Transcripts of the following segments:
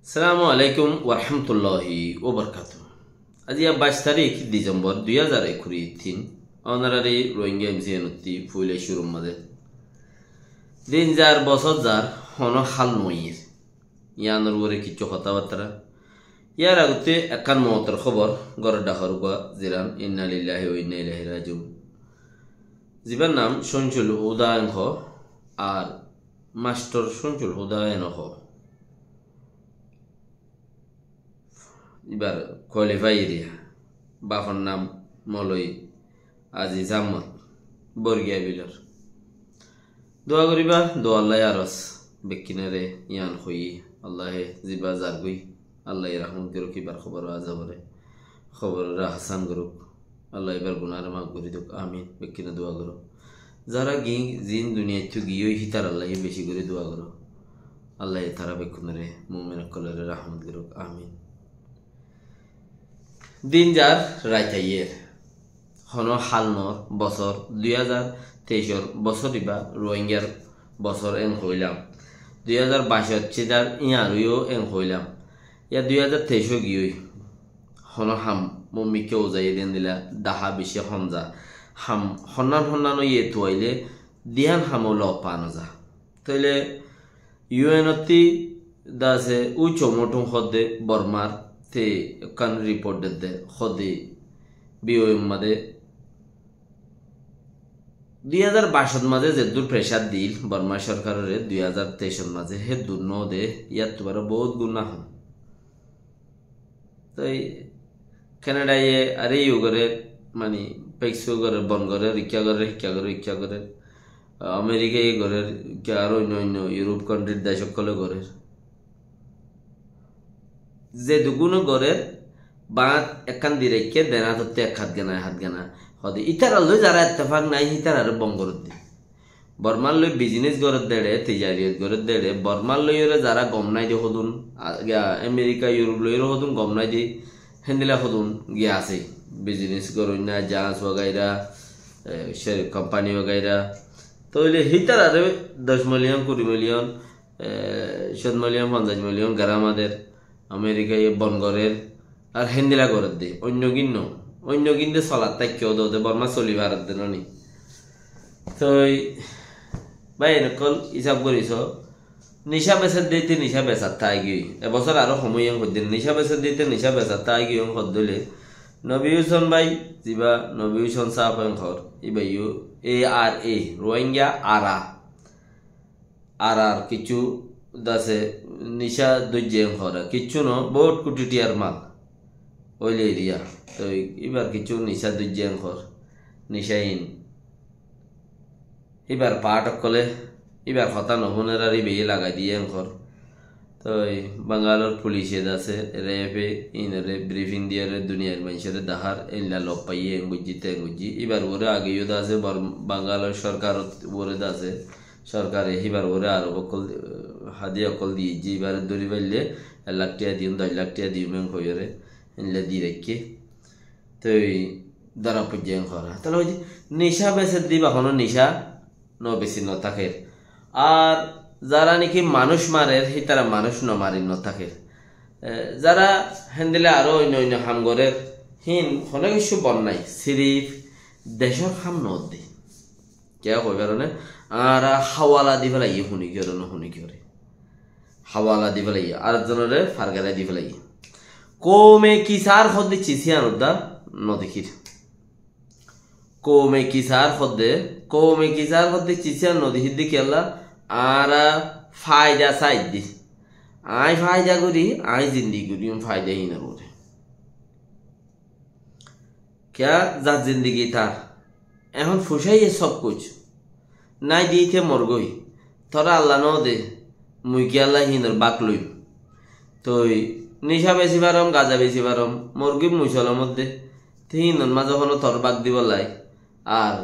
আসসালামু আলাইকুম ওরহমতুল্লাহি ওবরকাতু। আজি 22 তারিখ ডিসেম্বর 2023 অনারারি রোহিঙ্গা এমসিএনতি ফুলে শুরুর মাঝে দিন যার বছর যার হন হাল নইয়ের ইয়ানোর ওরে কিছু কথাবার্তা ইয়ার আগতে একান মহতর খবর গড় ডাহর বা জিরান ইন্না লিল্লাহি ওয়া ইন্না ইলাইহি রাজিউন জিবার নাম সঞ্চুল উদয়ন হ আর মাস্টার সঞ্চুল উদয়ন হ এবার কোয়ালিফাই এরিয়া বাফার নাম মলই আজিজ আহমদ বর্গিয়া বিলর দোয়া করিবা দোয়া আল্লাহ আরস বেকিনারে ইয়ান হই আল্লাহে জিবা জারগুই আল্লাহ রহমত করুক এবার খবর আজাবরে খবর হাসান করুক আল্লাহ এবার গুনার মাফ করি দুক আমিন বেকিনা দোয়া করো যারা জিন দুনিয়া চু গিয়ে হিতার আল্লাহ বেশি করে দোয়া করো আল্লাহ তারা বেকুনারে মুমিন কলরে রহমত করুক আমিন। দিন যার রাইতাইয়ের হন হালনর বছর 2023 বছর ইবা রোহিঙ্গার বছর এন হইলাম 2022 চিদার ইয়ারুও এন হইলাম ইয়া 2023 গিয়ে হন হাম মম্মিকে ওজাই দেন দিলা দাহা বেশি হমজা হাম হন্নান ইয়ে তুয়াইলে দিহান হামও ল পানো যা তাইলে ইউএনতি দাসে উচ্চ মোটুম হদে বর্মার তে কান রিপোর্ট দে খদে বিওএম মাদে 2022 মাঝে যে দূর প্রেসার দিল বর্মা সরকারের 2023 মাঝে হে দূর ন দে ইয়াত তোমার বহুত গুণা হন তাই কানাডায় আরে ইউ করে মানে পেক্সো করে বন করে শিক্ষা করে আমেরিকায় করে আরো অন্য ইউরোপ কান্ট্রির দেশ সকলে করে যে দুগুণ গড়ের বাঁধ একান দিরেকে দেনা ধরতে এক হাত গানা হদে ইতার লই যারা এত্তেফাক নাই ইতার আর বঙ্গরত দি বর্মার লই বিজনেস গড়ত দেড়ে তিজারিয়ত গড়ত দেড়ে বর্মার লইরে যারা গম নাই দি হদুন আমেরিকা ইউরোপ লইরে হদুন গম নাই দি হেন্দিলা হদুন গিয়া আছে বিজনেস করুন না জাহাজ ওগাইরা কোম্পানি ওগাইরা তইলে হিতার আর 10 মিলিয়ন 20 মিলিয়ন 7 মিলিয়ন 50 মিলিয়ন গ্রামাদের আমেরিকায় বনগরের আর হেন্দিলা গড়ত দে অন্য কিনে চলার তাই কেউ দে বর্মা চলি ভারত দেন নি তো ভাই নকল হিসাব করিস নিশা বেচার দিতে নিশা বেচার তাই গিয়ে এবছর আরো সময় হদ্দিন নিশা বেচার দিতে নিশা বেচার তাই গিয়ে হদ্দলে নবী হুসেন ভাই যিবা নবী হুসেন সাহ ঘর ইবা ইউ ARA রোহিঙ্গা আর কিছু দাসে নিশা দৈর্য হরা কিচ্ছু ন বহুত কোটি টিয়ার মাল ওইলে এরিয়া তো এবার কিছু নিশা দৈর্য হর নিশাইন এবার পাট কলে এবার হতা নহুনের আর বেয়ে লাগাই দিয়ে ঘর তো বাঙ্গালোর পুলিশে আছে রেপে ইনরে ব্রিফিং দিয়ে দুনিয়ার মানুষের দাহার এলা লপ পাইয়ে গুজি এবার ওরে আগেও আছে বাঙ্গালোর সরকার ওরে আছে সরকারে হিবার ওরে আরো অকল হাদি অকল দিয়ে যে এবার দড়ি পাইলে 1 লাখ টাকা দিন 10 লাখ টাকা দিও মেন হইরে এনলে দিয়ে রেখে তো ধরা পর্যায়ে করা তাহলে ওই নেশা বেছে দিবা হনো নেশা ন বেশি ন থাকে আর যারা নাকি মানুষ মারে সেই তারা মানুষ ন মারি ন থাকে যারা হেন্দিলে আরো অন্য হাম করে হিন হনে কিছু বন নাই সিরিফ দেশের হাম ন দে কে কই কারণে আর হাওয়ালা দি ফেলাই শুনি করে হাওয়ালা দি ফেলাই আর জনরে ফারগালা দি ফেলাই কোমে কিসার হদ্দে চিসিয়ান উদ্দা নদেখির কোমে কিসার হদ্দে চিসিয়ান নদেখির দি কেলা আর ফায়দা সাইড দি আই ফায়দা করি আই জিন্দি করি ফায়দা হি না বলে क्या जा जिंदगी তার এখন ফুসাইয়ে সব কুছ নাই দিয়েছে মরগই তোরা আল্লাহ ন দে মুই কি আল্লাহ হিনর বাক লই তো নিশা বেশি পারম গাজা বেশি পারম মরগি মুসলার মধ্যে হিনর মাঝে কোনো তোর বাক দিব লাই আর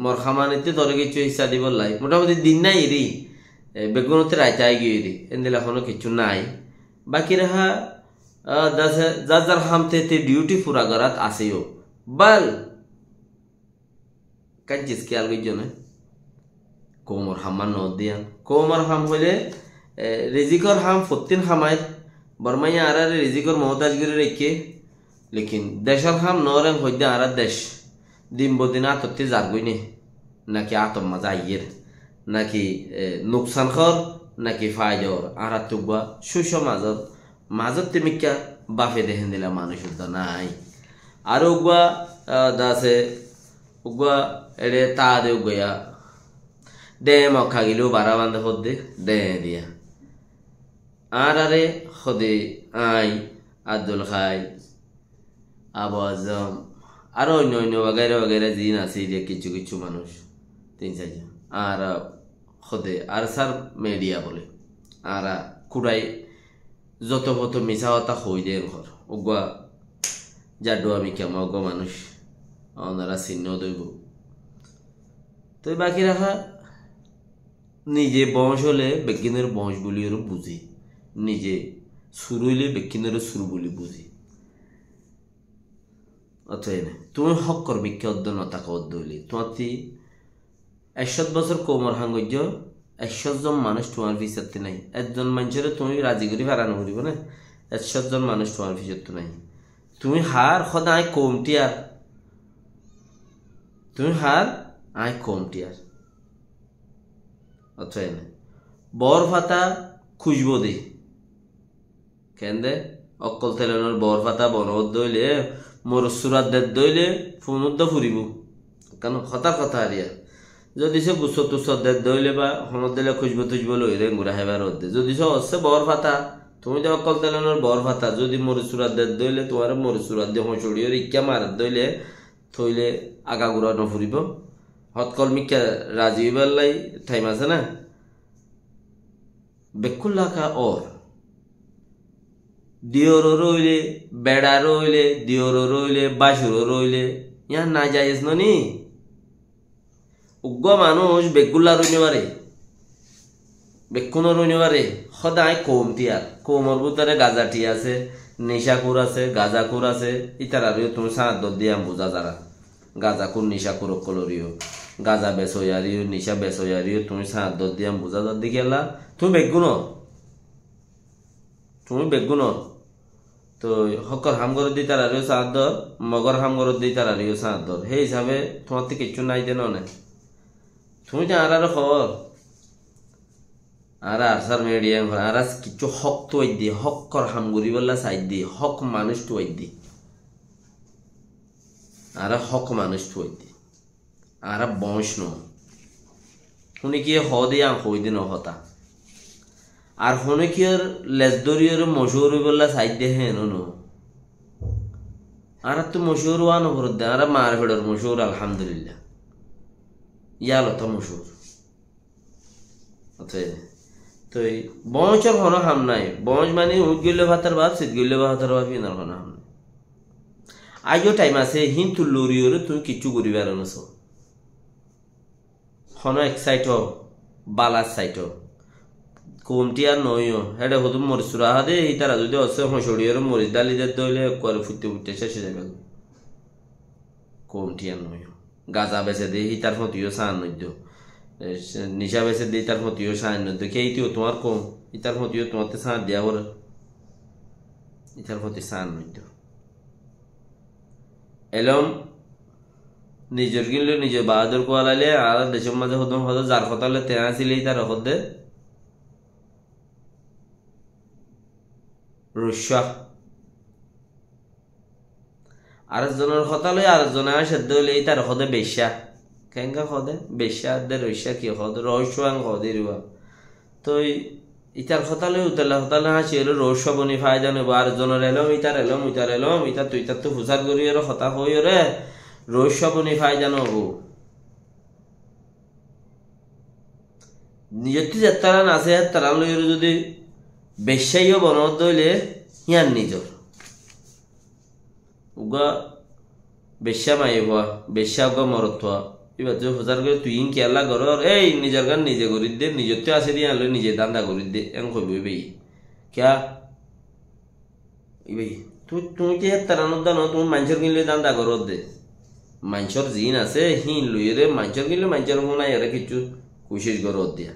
মর খামানিতে তোর কিছু ইচ্ছা দিব লাই মোটামুটি দিন নাই এরি বেগুনতে রাইতাই গিয়ে এরি এদিন এখনো কিছু নাই বাকি রেহা যার হামতে ডিউটি পুরা করাত আসেও বল কাঞ্চিস খেয়াল করছো না কোমর হামান ন দিয়ান কোমর হাম হইলে রিজিকর হাম 14 হামায় বর্মাই আরার রিজিকর মহতাজ করে রেখে লেকিন দেশের খাম নরেন হইতে আরার দেশ দিন বদিন আতত্তি জারগই নে নাকি আতম মাজা আইয়ের নাকি নোকসান খর নাকি ফায়দর আরার তুকবা সুস মাজত মাজত তেমিকা বাফে দেখেন দিলা মানুষ নাই আর উগুয়া দাসে উগুয়া এড়ে তা দে উগয়া দে মক্কা গিলেও বারা বান্ধে হদ্দে দে দিয়া আর আরে হদে আই আব্দুল খাই আবু আজম আরো অন্য অন্য বাগেরা বাগেরা জিন আছে যে কিছু কিছু মানুষ 3-4 আর হদে আর স্যার মিডিয়া বলে আর কুড়াই যত কত মিছা কথা হই দেন ঘর উগুয়া জাডু আমি কেমন অজ্ঞ মানুষ ওনারা চিহ্ন দইব তো বাকি রাখা নিজে বংশ হলে বেকিনের বংশ বলি ওর বুঝি নিজে সুর হইলে বেকিনের সুর বলি বুঝি অতএব তুমি হক করবি কে অদ্য নতাকে অদ্য হইলে তোমার 100 বছর কোমর হাঙ্গর্য 100 জন মানুষ তোমার ভিসাতে নাই একজন মানুষের তুমি রাজি করি হারানো করিব না 100 জন মানুষ তোমার ভিসাতে নাই তুমি হার সদায় কমটি আর তুমি হার আয় কমটি আর অতএব বর ফাতা খুঁজবো দে কেন দে অকল তেলেনের বর ফাতা বনবদ দইলে মোর সুরাত দে দইলে ফোনত ফুরিব কেন হতার কথা আরিয়া যদি সে গুসত তুসত দে দইলে বা হনত দিলে খুঁজবো তুজবো লইরে গুড়া হেবার দে যদি সে হচ্ছে বর ফাতা তুমি যে অকল তেলেনের বর ফাতা যদি মোর সুরাত দে দইলে তোমার মোর সুরাত দিয়ে হচড়িয়ে রিক্কা মার দইলে থইলে আগা গুড়া নফুরিব হতকল মিকা রাজি বেলাই টাইম আছে না বেকুল্লাকা ওর দিওর রইলে বেড়া রইলে দিওর রইলে বাসুর রইলে ইয়া না যাইস নি উগ্র মানুষ বেগুল্লা রইনে পারে বেকুন রইনে পারে সদায় কমতি আর কোমর ভিতরে গাজাটি আছে নিশাকুর আছে গাজাকুর আছে ইতার আর তুমি সাঁত দিয়া বোঝা যারা গাজাকুর নিশাকুর কলরিও গাজা বেসয়ারিও নিশা বেসয়ারিও তুমি সাঁত দিয়া বোঝা যার দিকে এলা তুমি বেগুন তো হকর হাম করে দিই তার আরিও সাঁত দর মগর হাম করে দিই তার আরিও সাঁত দর সেই হিসাবে তোমার তো কিচ্ছু নাই দেন না তুমি তো আর খবর আর আসার মিডিয়া আর কিছু হক তো দি হকর হাম করি বললা সাইড দি হক মানুষ তো দি আর হক মানুষ তো দি আর বংশ ন শুনি কি হ দিয়া হই দিন হতা আর শুনে কি আর লেজদরিয়র মশুর বললা সাইড দে হেন নো আর তো মশুর ওয়ান ভর দে আর মার ফেডর মশুর আলহামদুলিল্লাহ ইয়ালো তো মশুর অতএব তো বংশর হন হাম নাই বংশ মানে উঠ গেলে ভাতার বাপ শীত গেলে ভাতার বাপ ইনার হন হাম নাই আজও টাইম আছে হিন্তু লরিওরে তুমি কিচ্ছু করিবার নস হন এক সাইট বালার সাইট কমটি আর নইও হেডে হতো মরিচুরা হাদে এই তারা যদি অসে হসড়িওর মরিচ ডালি দে দইলে করে ফুটতে ফুটতে শেষে যাবে কমটি আর নইও গাজা বেছে দে হিতার ফতিও সান নইদ্য নিশা বেছে দে তার ফতিও সান নইদ্য কেইটিও তোমার কম ইতার ফতিও তোমাতে সান দিয়া বলে ইতার ফতি সান নইদ্য এলম নিজের কিনলে নিজে বাহাদুর কোয়ালাইলে আর দেশের মাঝে হদম হতো যার কথালে তেয়া ছিলেই তার হদে রুশা আরেকজনের কথা লই আরেকজনে সেদ্ধ হইলে তার হদে বেশ্যা কেঙ্কা হদে বেশ্যা দে রুশা কি হদ রহস্যাং হদে রুয়া তো ইতার কথা লই উতলা হতালে হাসি হলো রহস্য বনি ফায়দা নেব আরেকজনের এলম ইতার তুই তার তো হুসার করি আর হতা হই রে রহস্য বনি ফায়দা নেব নিজের যাত্রা আছে তারা লই যদি বেশ্যাইও বনত দইলে হিয়ার নিজর উগা বেশ্যা মাইব বেশ্যা উগা মরত এবার তুই প্রচার করে তুই কেলা কর এই নিজের গান নিজে করি দে নিজের তো আসে দিয়ে আনলো নিজে দান্দা করি দে এম কইব বেই ক্যা বেই তুমি কি তারানোর দানো তুমি মানুষের কিনলে দান্দা কর দে মানুষের জিন আছে হিন লইরে মানুষের কিনলে মানুষের মনে এরা কিছু কোশিশ কর দিয়া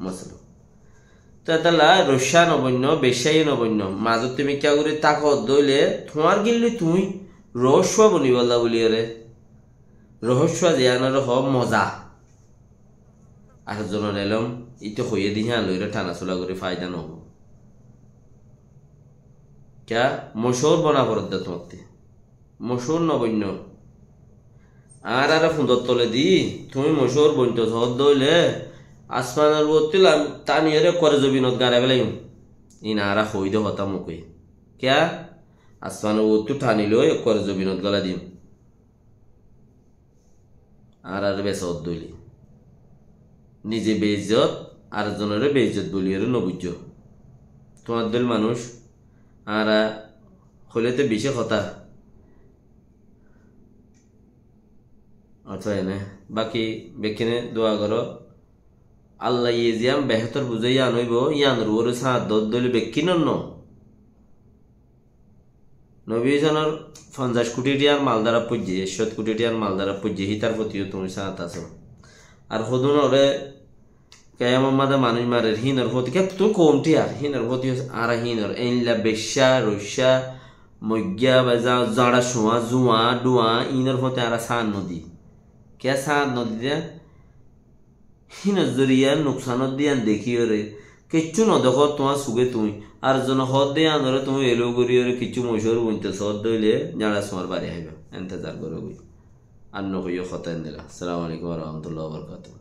মশলা তো তালা রস্যা নবন্য বেশাই নবন্য মাজত তুমি কিয়া করে তাক দইলে তোমার গিল্লি তুমি রহস্য বনিবলা বলি রে রহস্য জিয়ানোর হ মজা আর জনের এলম ইতো হইয়ে দিহা লইরে টানা চলা করে ফায়দা নহব क्या मशहूर बना पड़ता तुम्हारे मशहूर न बन्य आर फुंदर तले दी तुम्हें मशहूर बनते हद दौले आसमान बोलते तानी रे करे जबिनत गाड़ा बेला इन आरा खोई दे होता मुके क्या आसमान बोलते ठानी लो करे जबिनत गला दी आर बेस हद दौली निजे बेइज्जत आर जनरे बेइज्जत बोलिए न बुझो तुम्हार दिल मानुष आरा खोले तो बेशे खता अर्थात है बाकी बेखने दुआ करो अल्लाह ये जियाम बेहतर बुझे यान होइबो यान रोर सा दद दले बेकिनन न नबी जनर 50 কোটি টিয়ার মাল দ্বারা পুজে 100 কোটি টিয়ার মাল দ্বারা পুজে হিতার প্রতিও তুমি সাথ আছো আর হদুন ওরে কেয়ামত মানুষ মারে হিনর হতে কে তো কমটি আর হিনর হতে আর হিনর এনলা বেশা রশা মজ্ঞা বাজা জাড়া শোয়া জুয়া ডুয়া ইনর হতে আর সান নদী কে সান নদী দে হিনর জরিয়া নুকসান দিয়ান দেখিও রে কিচ্ছু ন দেখো তোমার সুগে তুমি আর জন হদ দে আনরে তুমি এলো করিও রে কিচ্ছু মশর বইতে সদ দইলে জাড়া সোমার বাড়ি আইবা ইন্তজার করো আর ন হইও খতেন দিলা আসসালামু আলাইকুম ওয়া রাহমাতুল্লাহি ওয়া বারাকাতুহু